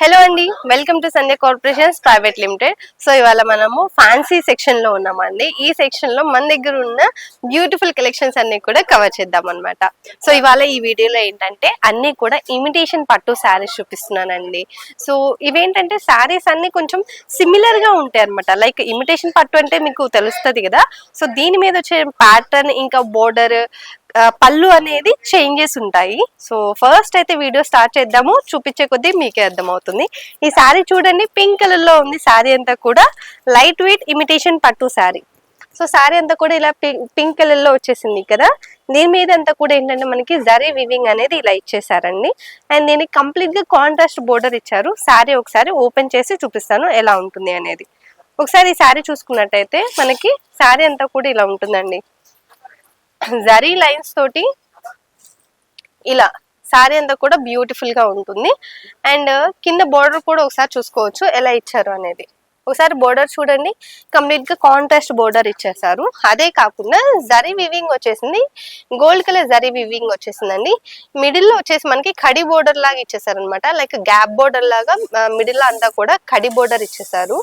Hello అండి, welcome to Sandhya corporations private limited. So ఇవాళ మనము ఫ్యాన్సీ సెక్షన్ లో ఉన్నామండి. ఈ సెక్షన్ లో మన దగ్గర ఉన్న బ్యూటిఫుల్ కలెక్షన్స్ అన్ని కూడా కవర్ చేద్దాం అనమాట. సో ఇవాళ ఈ వీడియోలో ఏంటంటే అన్ని కూడా ఇమిటేషన్ పట్టు శారీస్ చూపిస్తున్నానండి. సో ఇవేంటంటే శారీస్ అన్ని కొంచెం సిమిలర్ గా ఉంటాయి అనమాట. లైక్ ఇమిటేషన్ పట్టు అంటే మీకు తెలుస్తుంది కదా. సో దీని మీద వచ్చే ప్యాటర్న్ ఇంకా బోర్డర్ పళ్ళు అనేది చేంజెస్ ఉంటాయి. సో ఫస్ట్ అయితే వీడియో స్టార్ట్ చేద్దాము. చూపించే కొద్దీ మీకే అర్థమవుతుంది. ఈ శారీ చూడండి, పింక్ కలర్ లో ఉంది. శారీ అంతా కూడా లైట్ వెయిట్ ఇమిటేషన్ పట్టు శారీ. సో శారీ అంతా కూడా ఇలా పింక్ కలర్ లో వచ్చేసింది కదా. దీని మీద అంతా కూడా ఏంటంటే మనకి జరీ వివింగ్ అనేది ఇలా ఇచ్చేసారండి. అండ్ దీనికి కంప్లీట్ గా కాంట్రాస్ట్ బోర్డర్ ఇచ్చారు. శారీ ఒకసారి ఓపెన్ చేసి చూపిస్తాను ఎలా ఉంటుంది అనేది. ఒకసారి ఈ శారీ చూసుకున్నట్టయితే మనకి శారీ అంతా కూడా ఇలా ఉంటుందండి. జరీ లైన్స్ తోటి ఇలా శారీ అంతా కూడా బ్యూటిఫుల్ గా ఉంటుంది. అండ్ కింద బోర్డర్ కూడా ఒకసారి చూసుకోవచ్చు ఎలా ఇచ్చారు అనేది. ఒకసారి బోర్డర్ చూడండి, కంప్లీట్ గా కాంట్రాస్ట్ బోర్డర్ ఇచ్చేసారు. అదే కాకుండా జరీ వివింగ్ వచ్చేసింది, గోల్డ్ కలర్ జరీ వివింగ్ వచ్చేసిందండి. మిడిల్ లో వచ్చేసి మనకి కడి బోర్డర్ లాగా ఇచ్చేసారు అనమాట. లైక్ గ్యాప్ బోర్డర్ లాగా మిడిల్ లో అంతా కూడా కడి బోర్డర్ ఇచ్చేసారు.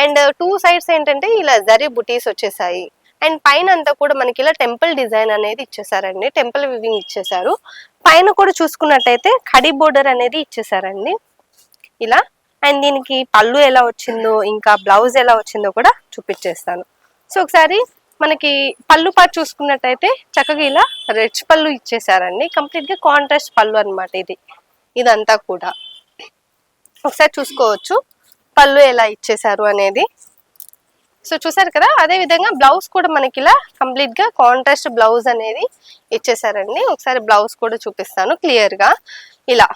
అండ్ టూ సైడ్స్ ఏంటంటే ఇలా జరీ బుటీస్ వచ్చేసాయి. అండ్ పైన అంతా కూడా మనకి ఇలా టెంపుల్ డిజైన్ అనేది ఇచ్చేసారండి. టెంపుల్ వివింగ్ ఇచ్చేసారు. పైన కూడా చూసుకున్నట్టయితే కడి బోర్డర్ అనేది ఇచ్చేసారండి ఇలా. అండ్ దీనికి పళ్ళు ఎలా వచ్చిందో ఇంకా బ్లౌజ్ ఎలా వచ్చిందో కూడా చూపించేస్తాను. సో ఒకసారి మనకి పళ్ళు పాటు చూసుకున్నట్టయితే చక్కగా ఇలా రిచ్ పళ్ళు ఇచ్చేసారండి. కంప్లీట్ గా కాంట్రాస్ట్ పళ్ళు అనమాట ఇదంతా కూడా. ఒకసారి చూసుకోవచ్చు పళ్ళు ఎలా ఇచ్చేసారు అనేది. సో చూసారు కదా. అదే విధంగా బ్లౌజ్ కూడా మనకి ఇలా కంప్లీట్ గా కాంట్రాస్ట్ బ్లౌజ్ అనేది ఇచ్చేసారండి. ఒకసారి బ్లౌజ్ కూడా చూపిస్తాను క్లియర్ గా. ఇలా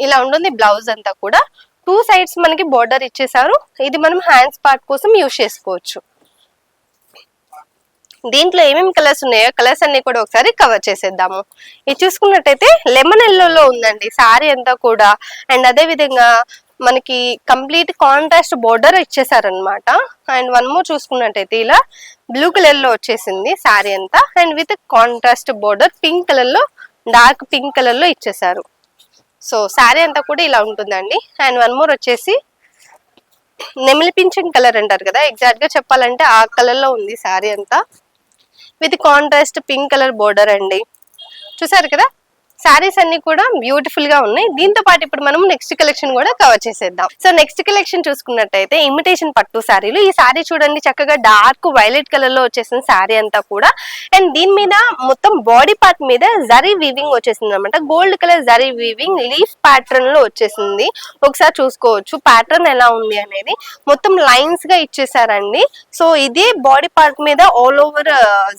ఇలా ఉంటుంది బ్లౌజ్ అంతా కూడా. టూ సైడ్స్ మనకి బోర్డర్ ఇచ్చేసారు. ఇది మనం హ్యాండ్స్ పార్ట్ కోసం యూజ్ చేసుకోవచ్చు. దీంట్లో ఏమేమి కలర్స్ ఉన్నాయో కలర్స్ అన్ని కూడా ఒకసారి కవర్ చేసేద్దాము. ఇది చూసుకున్నట్టయితే లెమన్ ఎల్లోలో ఉందండి శారీ అంతా కూడా. అండ్ అదే విధంగా మనకి కంప్లీట్ కాంట్రాస్ట్ బోర్డర్ ఇచ్చేసారనమాట. అండ్ వన్ మోర్ చూసుకున్నట్టయితే ఇలా బ్లూ కలర్ లో వచ్చేసింది శారీ అంతా. And with contrast border pink colour లో, డార్క్ పింక్ కలర్ లో ఇచ్చేసారు. సో శారీ అంతా కూడా ఇలా ఉంటుందండి. అండ్ వన్ మోర్ వచ్చేసి నెమిలి పింఛన్ కలర్ అంటారు కదా, ఎగ్జాక్ట్ గా చెప్పాలంటే ఆ కలర్ లో ఉంది శారీ అంతా. With contrast pink colour border అండి. చూసారు కదా. శారీస్ అన్ని కూడా బ్యూటిఫుల్ గా ఉన్నాయి. దీంతో పాటు ఇప్పుడు మనం నెక్స్ట్ కలెక్షన్ కూడా కవర్ చేసేద్దాం. సో నెక్స్ట్ కలెక్షన్ చూసుకున్నట్టయితే ఇమిటేషన్ పట్టు శారీలు. ఈ శారీ చూడండి చక్కగా డార్క్ వైలెట్ కలర్ లో వచ్చేసిన శారీ అంతా కూడా. అండ్ దీని మీద మొత్తం బాడీ పార్ట్ మీద జరీ వీవింగ్ వచ్చేసింది అనమాట. Gold colour zari weaving leaf pattern లో వచ్చేసింది. ఒకసారి చూసుకోవచ్చు ప్యాటర్న్ ఎలా ఉంది అనేది. మొత్తం లైన్స్ గా ఇచ్చేసారండి. సో ఇదే బాడీ పార్ట్ మీద ఆల్ ఓవర్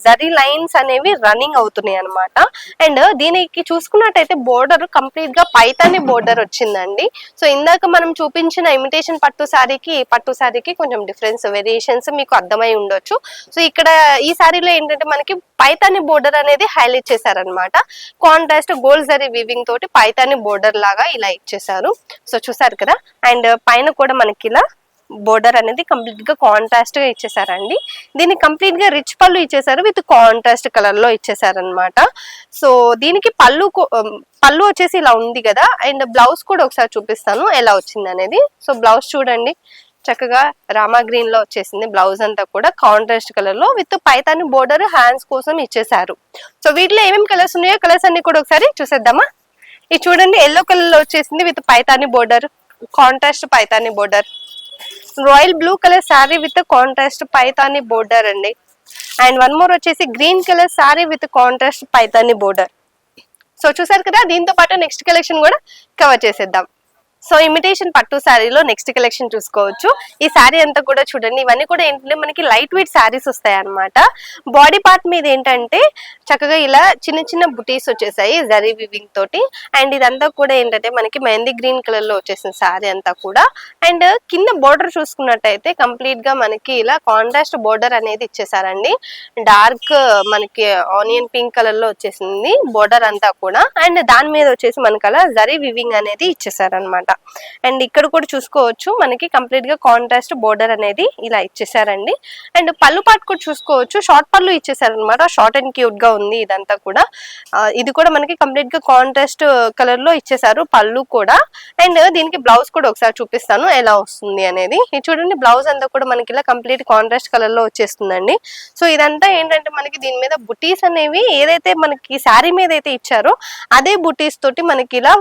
జరీ లైన్స్ అనేవి రన్నింగ్ అవుతున్నాయి అనమాట. అండ్ దీనికి చూసుకున్నట్టయితే బోర్డర్ కంప్లీట్ గా పైతాని బోర్డర్ వచ్చిందండి. సో ఇందాక మనం చూపించిన ఇమిటేషన్ పట్టు శారీకి కొంచెం డిఫరెన్స్ వేరియేషన్స్ మీకు అర్థమై ఉండొచ్చు. సో ఇక్కడ ఈ శారీలో ఏంటంటే మనకి పైతాని బోర్డర్ అనేది హైలైట్ చేశారనమాట. కాంట్రాస్ట్ గోల్డ్ జరీ వీవింగ్ తోటి పైతాని బోర్డర్ లాగా ఇలా ఇచ్చేసారు. సో చూసారు కదా. అండ్ పైన కూడా మనకి ఇలా బోర్డర్ అనేది కంప్లీట్ గా కాంట్రాస్ట్ గా ఇచ్చేసారండి. దీన్ని కంప్లీట్ గా రిచ్ పళ్ళు ఇచ్చేసారు విత్ కాంట్రాస్ట్ కలర్ లో ఇచ్చేసారనమాట. సో దీనికి పళ్ళు వచ్చేసి ఇలా ఉంది కదా. అండ్ బ్లౌజ్ కూడా ఒకసారి చూపిస్తాను ఎలా వచ్చింది అనేది. సో బ్లౌజ్ చూడండి చక్కగా రామా గ్రీన్ లో వచ్చేసింది. బ్లౌజ్ అంతా కూడా కాంట్రాస్ట్ కలర్ లో విత్ పైతాని బోర్డర్ హ్యాండ్స్ కోసం ఇచ్చేసారు. సో వీటిలో ఏమేమి కలర్స్ ఉన్నాయో కలర్స్ అన్ని కూడా ఒకసారి చూసేద్దామా. ఇది చూడండి ఎల్లో కలర్ లో వచ్చేసింది with Paithani border, contrast Paithani border. Royal blue colour sari with contrast Paithani border అండి. అండ్ వన్ మోర్ వచ్చేసి green colour sari with contrast Paithani border. So చూసారు కదా. దీంతో పాటు నెక్స్ట్ కలెక్షన్ కూడా కవర్ చేసేద్దాం. సో ఇమిటేషన్ పట్టు శారీలో నెక్స్ట్ కలెక్షన్ చూసుకోవచ్చు. ఈ శారీ అంతా కూడా చూడండి ఇవన్నీ కూడా ఏంటంటే మనకి లైట్ వెయిట్ శారీస్ వస్తాయి అనమాట. బాడీ పార్ట్ మీద ఏంటంటే చక్కగా ఇలా చిన్న చిన్న బుటీస్ వచ్చేసాయి జరీ వివింగ్ తోటి. అండ్ ఇదంతా కూడా ఏంటంటే మనకి మెహందీ గ్రీన్ కలర్ లో వచ్చేసిన శారీ అంతా కూడా. అండ్ కింద బోర్డర్ చూసుకున్నట్టయితే కంప్లీట్ గా మనకి ఇలా కాంట్రాస్ట్ బోర్డర్ అనేది ఇచ్చేసారండి. డార్క్ మనకి ఆనియన్ పింక్ కలర్ లో వచ్చేసింది బోర్డర్ అంతా కూడా. అండ్ దాని మీద వచ్చేసి మనకి అలా జరీ వివింగ్ అనేది ఇచ్చేసారనమాట. అండ్ ఇక్కడ కూడా చూసుకోవచ్చు మనకి కంప్లీట్ గా కాంట్రాస్ట్ బోర్డర్ అనేది ఇలా ఇచ్చేసారండి. అండ్ పళ్ళు పాటు కూడా చూసుకోవచ్చు, షార్ట్ పళ్ళు ఇచ్చేసారు అనమాట. షార్ట్ అండ్ క్యూట్ గా ఉంది ఇదంతా కూడా. ఇది కూడా మనకి కంప్లీట్ గా కాంట్రాస్ట్ కలర్ లో ఇచ్చేసారు పళ్ళు కూడా. అండ్ దీనికి బ్లౌజ్ కూడా ఒకసారి చూపిస్తాను ఎలా వస్తుంది అనేది. ఇది చూడండి, బ్లౌజ్ అంతా కూడా మనకి ఇలా కంప్లీట్ కాంట్రాస్ట్ కలర్ లో వచ్చేస్తుందండి. సో ఇదంతా ఏంటంటే మనకి దీని మీద బుటీస్ అనేవి ఏదైతే మనకి శారీ మీద అయితే ఇచ్చారో అదే బుటీస్ తోటి మనకి ఇలా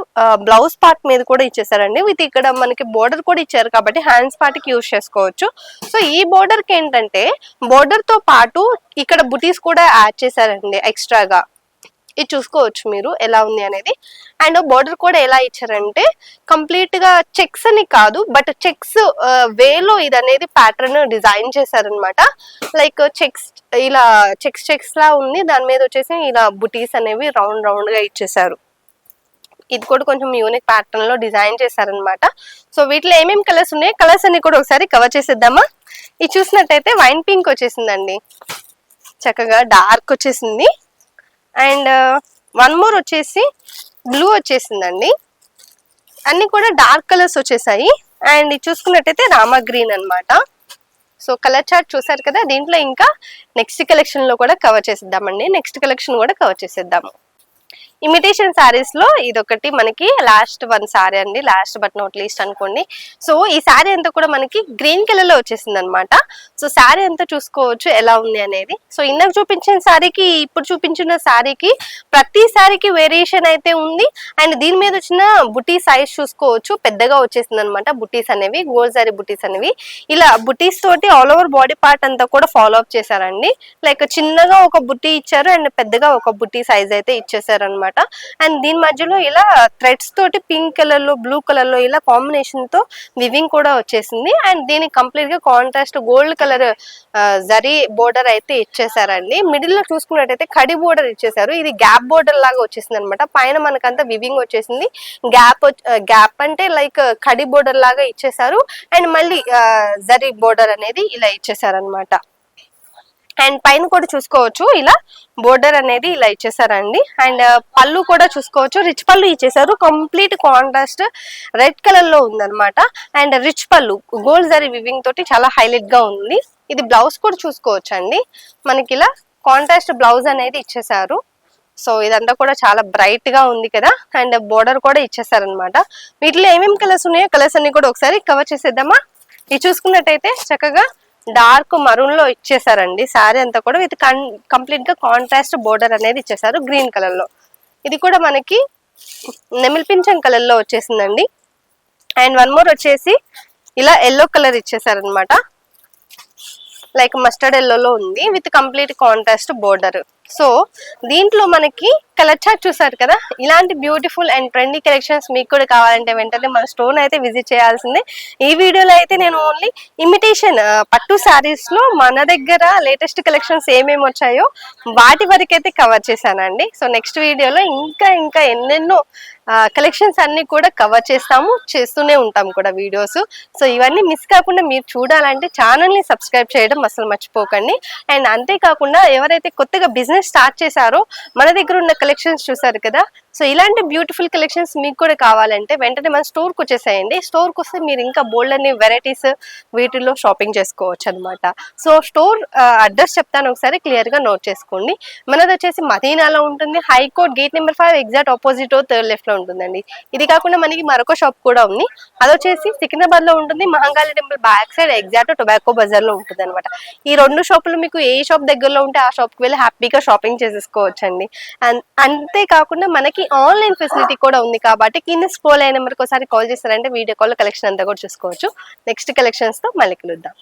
బ్లౌజ్ పార్ట్ మీద కూడా ఇచ్చేసారండి. విత్ ఇక్కడ మనకి బోర్డర్ కూడా ఇచ్చారు కాబట్టి హ్యాండ్స్ పార్ట్ కి యూజ్ చేసుకోవచ్చు. సో ఈ బోర్డర్ కి ఏంటంటే బోర్డర్ తో పాటు ఇక్కడ బుటీస్ కూడా యాడ్ చేశారండి ఎక్స్ట్రాగా. ఇది చూసుకోవచ్చు మీరు ఎలా ఉంది అనేది. అండ్ బోర్డర్ కూడా ఎలా ఇచ్చారంటే కంప్లీట్ గా చెక్స్ అని కాదు, బట్ చెక్స్ వేలో ఇది అనేది ప్యాటర్న్ డిజైన్ చేశారనమాట. లైక్ చెక్స్ ఇలా చెక్స్ లా ఉంది, దాని మీద వచ్చేసి ఇలా బుటీస్ అనేవి రౌండ్ రౌండ్ గా ఇచ్చేసారు. ఇది కూడా కొంచెం యూనిక్ ప్యాటర్న్ లో డిజైన్ చేశారనమాట. సో వీటిలో ఏమేమి కలర్స్ ఉన్నాయి, కలర్స్ అన్ని కూడా ఒకసారి కవర్ చేసేద్దామా. ఇది చూసినట్టయితే వైన్ పింక్ వచ్చేసిందండి, చక్కగా డార్క్ వచ్చేసింది. అండ్ వన్ మోర్ వచ్చేసి బ్లూ వచ్చేసిందండి. అన్ని కూడా డార్క్ కలర్స్ వచ్చేసాయి. అండ్ ఇది చూసుకున్నట్టయితే రామా గ్రీన్ అనమాట. సో కలర్ చార్ట్ చూసారు కదా. దీంట్లో ఇంకా నెక్స్ట్ కలెక్షన్ లో కూడా కవర్ చేసేద్దామండి. నెక్స్ట్ కలెక్షన్ కూడా కవర్ చేసేద్దాము. ఇమిటేషన్ శారీస్ లో ఇదొకటి మనకి లాస్ట్ వన్ శారీ అండి, లాస్ట్ బట్ నాట్ లీస్ట్ అనుకోండి. సో ఈ శారీ అంతా కూడా మనకి గ్రీన్ కలర్ లో వచ్చేసింది అనమాట. సో శారీ అంతా చూసుకోవచ్చు ఎలా ఉంది అనేది. సో ఇందాక చూపించిన శారీకి ఇప్పుడు చూపించిన శారీకి ప్రతి శారీకి వేరియేషన్ అయితే ఉంది. అండ్ దీని మీద వచ్చిన బుటీ సైజ్ చూసుకోవచ్చు, పెద్దగా వచ్చేసింది అనమాట. బుటీస్ అనేవి గోల్డ్ శారీ బుటీస్ అనేవి ఇలా బుటీస్ తోటి ఆల్ ఓవర్ బాడీ పార్ట్ అంతా కూడా ఫాలో అప్ చేశారండి. లైక్ చిన్నగా ఒక బుటీ ఇచ్చారు అండ్ పెద్దగా ఒక బుటీ సైజ్ అయితే ఇచ్చేసారు అనమాట. అండ్ దీని మధ్యలో ఇలా థ్రెడ్స్ తోటి పింక్ కలర్ లో బ్లూ కలర్ లో ఇలా కాంబినేషన్ తో వివింగ్ కూడా వచ్చేసింది. అండ్ దీనికి కంప్లీట్ గా contrast gold colour zari border అయితే ఇచ్చేసారండి. మిడిల్ లో చూసుకున్నట్టయితే కడి బోర్డర్ ఇచ్చేసారు. ఇది గ్యాప్ బోర్డర్ లాగా వచ్చేసింది అనమాట. పైన మనకంతా వివింగ్ వచ్చేసింది. గ్యాప్ అంటే లైక్ కడి బోర్డర్ లాగా ఇచ్చేసారు. అండ్ మళ్ళీ జరీ బోర్డర్ అనేది ఇలా ఇచ్చేసారు అనమాట. అండ్ పైన కూడా చూసుకోవచ్చు ఇలా బోర్డర్ అనేది ఇలా ఇచ్చేసారండి. అండ్ పళ్ళు కూడా చూసుకోవచ్చు, రిచ్ పళ్ళు ఇచ్చేసారు. కంప్లీట్ కాంట్రాస్ట్ రెడ్ కలర్ లో ఉందన్నమాట. అండ్ రిచ్ పళ్ళు గోల్డ్ జరీ వివింగ్ తోటి చాలా హైలైట్ గా ఉంది. ఇది బ్లౌజ్ కూడా చూసుకోవచ్చు అండి, మనకి ఇలా కాంట్రాస్ట్ బ్లౌజ్ అనేది ఇచ్చేసారు. సో ఇదంతా కూడా చాలా బ్రైట్ గా ఉంది కదా. అండ్ బోర్డర్ కూడా ఇచ్చేసారనమాట. వీటిలో ఏమేమి కలర్స్ ఉన్నాయో కలర్స్ అన్ని కూడా ఒకసారి కవర్ చేసేద్దామా. ఇది చూసుకున్నట్టయితే చక్కగా డార్క్ మరూన్ లో ఇచ్చేసారండి శారీ అంతా కూడా. విత్ కంప్లీట్ గా కాంట్రాస్ట్ బోర్డర్ అనేది ఇచ్చేసారు గ్రీన్ కలర్ లో. ఇది కూడా మనకి నెమిల్ పింఛన్ కలర్ లో వచ్చేసిందండి. అండ్ వన్ మోర్ వచ్చేసి ఇలా ఎల్లో కలర్ ఇచ్చేసారనమాట. లైక్ మస్టర్డ్ ఎల్లోలో ఉంది with complete contrast border. So దీంట్లో మనకి కలర్ చార్ట్ చూసారు కదా. ఇలాంటి బ్యూటిఫుల్ అండ్ ట్రెండీ కలెక్షన్స్ మీకు కూడా కావాలంటే వెంటనే మన స్టోర్ అయితే విజిట్ చేయాల్సిందే. ఈ వీడియోలో అయితే నేను ఓన్లీ ఇమిటేషన్ పట్టు శారీస్ లో మన దగ్గర లేటెస్ట్ కలెక్షన్స్ ఏమేమి వచ్చాయో వాటి వరకు అయితే కవర్ చేశానండి. సో నెక్స్ట్ వీడియోలో ఇంకా ఎన్నెన్నో కలెక్షన్స్ అన్ని కూడా కవర్ చేస్తూనే ఉంటాం కూడా వీడియోస్. సో ఇవన్నీ మిస్ కాకుండా మీరు చూడాలంటే ఛానల్ ని సబ్స్క్రైబ్ చేయడం అసలు మర్చిపోకండి. అండ్ అంతేకాకుండా ఎవరైతే కొత్తగా బిజినెస్ స్టార్ట్ చేశారో మన దగ్గర ఉన్న కలెక్షన్స్ చూసారు కదా. సో ఇలాంటి బ్యూటిఫుల్ కలెక్షన్స్ మీకు కూడా కావాలంటే వెంటనే మన స్టోర్ కు వచ్చేసేయండి. స్టోర్ కు వస్తే మీరు ఇంకా బోల్డ్ అన్ని వెరైటీస్ వీటిల్లో షాపింగ్ చేసుకోవచ్చు అనమాట. సో స్టోర్ అడ్రస్ చెప్తాను, ఒకసారి క్లియర్ గా నోట్ చేసుకోండి. మనది వచ్చేసి మదీనాలో ఉంటుంది, high court gate number 5 exact opposite third left లో ఉంటుందండి. ఇది కాకుండా మనకి మరొక షాప్ కూడా ఉంది, అది వచ్చేసి సికింద్రాబాద్ లో ఉంటుంది, Mahankali temple back side exact tobacco Bazaar లో ఉంటుంది అనమాట. ఈ రెండు షాపులు మీకు ఏ షాప్ దగ్గరలో ఉంటే ఆ షాప్ కి వెళ్ళి హ్యాపీగా షాపింగ్ చేసేసుకోవచ్చు అండి. అంతేకాకుండా మనకి ఆన్లైన్ ఫెసిలిటీ కూడా ఉంది కాబట్టి కింద స్క్రోల్ అయిన నెంబర్కి ఒకసారి కాల్ చేస్తారంటే వీడియో కాల్ కలెక్షన్ అంతా కూడా చూసుకోవచ్చు. నెక్స్ట్ కలెక్షన్స్ తో మళ్ళీ కలుద్దాం.